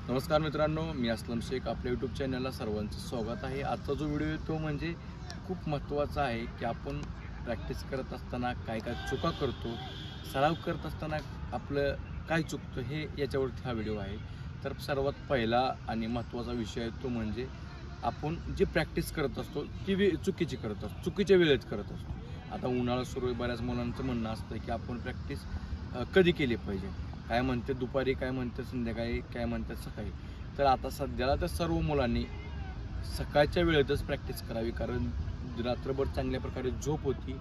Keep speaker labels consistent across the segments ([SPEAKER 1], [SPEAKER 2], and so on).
[SPEAKER 1] नमस्कार मित्रांनो, मी असलम शेख. आपल्या यूट्यूब चॅनलला सर्वांचं स्वागत आहे. आजचा जो व्हिडिओ आहे तो म्हणजे खूप महत्त्वाचा आहे की आपण प्रॅक्टिस करत असताना काय काय चुका करतो, सराव करत असताना आपलं काय चुकतं हे याच्यावरती हा व्हिडिओ आहे. तर सर्वात पहिला आणि महत्त्वाचा विषय आहे तो म्हणजे आपण जी प्रॅक्टिस करत असतो ती चुकीची करत असतो, चुकीच्या वेळेत करत असतो. आता उन्हाळा सुरू आहे, बऱ्याच मुलांचं म्हणणं असतं की आपण प्रॅक्टिस कधी केली पाहिजे, काय म्हणते दुपारी, काय म्हणते संध्याकाळी, काय म्हणतात सकाळी. तर आता सध्याला तर सर्व मुलांनी सकाळच्या वेळेतच प्रॅक्टिस करावी, कारण रात्रभर चांगल्या प्रकारे झोप होती.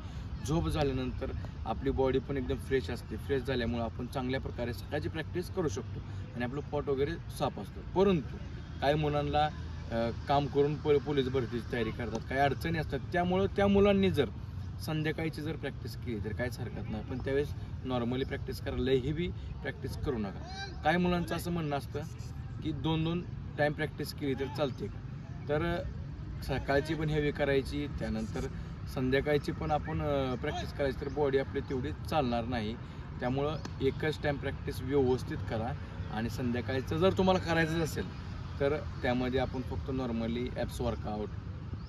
[SPEAKER 1] झोप झाल्यानंतर आपली बॉडी पण एकदम फ्रेश असते. फ्रेश झाल्यामुळे आपण चांगल्या प्रकारे सकाळची प्रॅक्टिस करू शकतो आणि आपलं पोट वगैरे साफ असतं. परंतु काही मुलांना काम करून पोलीस भरतीची तयारी करतात, काही अडचणी असतात. त्यामुळं त्या मुलांनी जर संध्याकाळची जर प्रॅक्टिस केली तर काहीच हरकत नाही, पण त्यावेळेस नॉर्मली प्रॅक्टिस करायला हेवी प्रॅक्टिस करू नका. काही मुलांचं असं म्हणणं असतं की 2-2 टाईम प्रॅक्टिस केली तर चालते. तर सकाळची पण हेवी करायची, त्यानंतर संध्याकाळची पण आपण प्रॅक्टिस करायची, तर बॉडी आपली तेवढी चालणार नाही. त्यामुळं एकच टाईम प्रॅक्टिस व्यवस्थित करा. आणि संध्याकाळचं जर तुम्हाला करायचं असेल तर त्यामध्ये आपण फक्त नॉर्मली ॲप्स वर्कआउट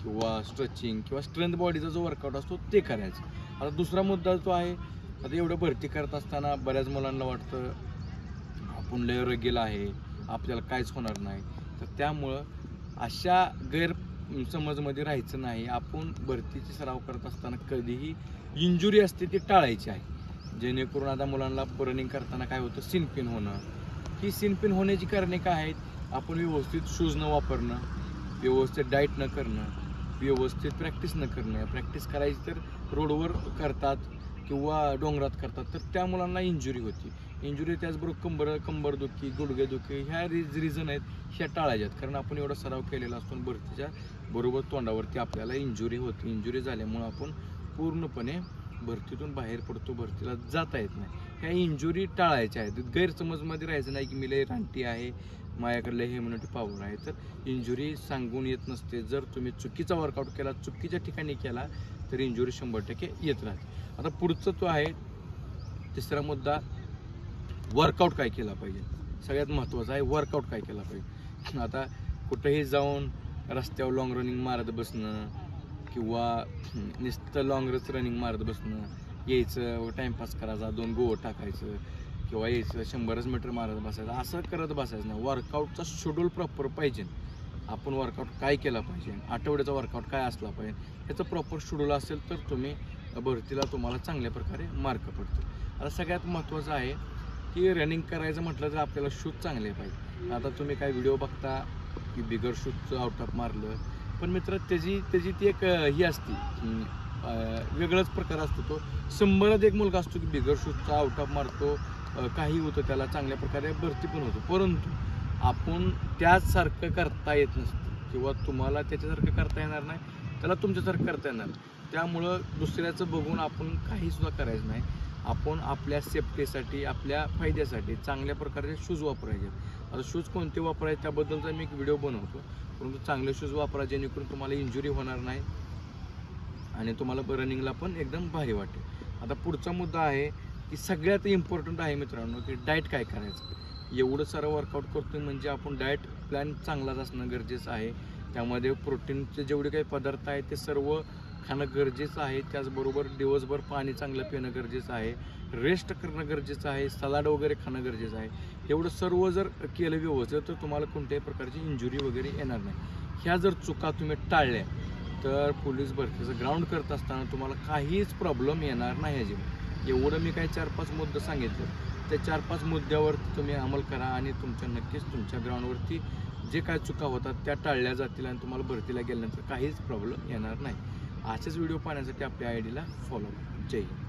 [SPEAKER 1] किंवा स्ट्रेचिंग किंवा स्ट्रेंथ बॉडीचा जो वर्कआउट असतो ते करायचं. आता दुसरा मुद्दा जो आहे, आता एवढं भरती करत असताना बऱ्याच मुलांना वाटतं आपण लय रगेल आहे, आपल्याला काहीच होणार नाही. तर त्यामुळं अशा गैरसमजमध्ये राहायचं नाही. आपण भरतीची सराव करत असताना कधीही इंजुरी असते ती टाळायची आहे, जेणेकरून आता मुलांना रनिंग करताना काय होतं, सिनपिन होणं. ही सिनपिन होण्याची कारणे काय आहेत? आपण व्यवस्थित शूज न वापरणं, व्यवस्थित डाएट न करणं, व्यवस्थित प्रॅक्टिस न करणं. प्रॅक्टिस करायची तर रोडवर करतात किंवा डोंगरात करतात, तर त्या मुलांना इंजुरी होती. इंजुरी त्याचबरोबर कंबरदुखी, गुडघेदुखी ह्या रिझन आहेत, ह्या टाळायच्यात. कारण आपण एवढा सराव केलेला असतो, भरतीच्या बरोबर तोंडावरती आपल्याला इंजुरी होती. इंजुरी झाल्यामुळं आपण पूर्णपणे भरतीतून बाहेर पडतो, भरतीला जाता येत नाही. ह्या इंजुरी टाळायच्या आहेत. गैरसमजमध्ये राहायचं नाही की मी लय रानटी आहे, माझ्याकडलं ह्युमॅनिटी पॉवर आहे. तर इंजुरी सांगून येत नसते. जर तुम्ही चुकीचा वर्कआउट केला, चुकीच्या ठिकाणी केला, तर इंजुरी 100% येत राहते. आता पुढचं तो आहे तिसरा मुद्दा, वर्कआउट काय केला पाहिजे. सगळ्यात महत्त्वाचं आहे वर्कआउट काय केला पाहिजे. आता कुठेही जाऊन रस्त्यावर लॉंग रनिंग मारत बसणं किंवा नुसतं लॉंगच रनिंग मारत बसणं, यायचं टाईमपास करायचा, 2 गोळ टाकायचं किंवा यायचं 100 मीटर मारत बसायचं, असं करत बसायचं नाही. वर्कआउटचा शेड्यूल प्रॉपर पाहिजे. आपण वर्कआउट काय केला पाहिजे, आठवड्याचा वर्कआउट काय असला पाहिजे, ह्याचं प्रॉपर शेड्यूल असेल तर तुम्ही भरतीला तुम्हाला चांगल्या प्रकारे मार्क पडतो. आता सगळ्यात महत्त्वाचं आहे की रनिंग करायचं म्हटलं तर आपल्याला शूज चांगले पाहिजे. आता तुम्ही काय व्हिडिओ बघता की बिगर शूजचं आउट ऑफ मारलं, पण मित्र त्याची ती एक ही असते, वेगळाच प्रकार असतो. तो 100त एक मुलगा असतो की बिगर शूजचा आउट ऑफ मारतो, काही होतं त्याला, चांगल्या प्रकारे भरती पण होतो. परंतु आपण त्याचसारखं करता येत नसतं किंवा तुम्हाला त्याच्यासारखं करता येणार नाही, त्याला तुमच्यासारखं करता येणार. त्यामुळं दुसऱ्याचं बघून आपण काहीसुद्धा करायचं नाही. आपण आपल्या सेफ्टीसाठी, आपल्या फायद्यासाठी चांगल्या प्रकारचे शूज वापरायचे. आता शूज कोणते वापरायचे त्याबद्दलचा मी एक व्हिडिओ बनवतो, परंतु चांगले शूज वापरा जेणेकरून तुम्हाला इंजुरी होणार नाही आणि तुम्हाला रनिंगला पण एकदम भारी वाटेल. आता पुढचा मुद्दा आहे की सगळ्यात इम्पॉर्टंट आहे मित्रांनो, की डाएट काय करायचं. एवढं सारं वर्कआउट करतो म्हणजे आपण डाएट प्लॅन चांगलाच असणं गरजेचं आहे. त्यामध्ये प्रोटीनचे जेवढे काही पदार्थ आहेत ते सर्व खाणं गरजेचं आहे. त्याचबरोबर दिवसभर पाणी चांगलं पिणं गरजेचं आहे, रेस्ट करणं गरजेचं आहे, सलाड वगैरे खाणं गरजेचं आहे. एवढं सर्व जर केलं व्यवस्थित तर तुम्हाला कोणत्याही प्रकारची इंजुरी वगैरे येणार नाही. ह्या जर चुका तुम्ही टाळल्या तर पोलीस भरतीचं ग्राउंड करत असताना तुम्हाला काहीच प्रॉब्लेम येणार नाही अजिबात. एवढं मी काही 4-5 मुद्दे सांगितले, त्या 4-5 मुद्द्यावरती तुम्ही अंमल करा आणि नक्कीच तुमच्या ग्राउंडवरती जे काय चुका होतात त्या टाळल्या जातील आणि तुम्हाला भरतीला गेल्यानंतर काहीच प्रॉब्लेम येणार नाही. असेच व्हिडिओ पाहण्यासाठी आपल्या आयडीला फॉलो करा. जय हिंद.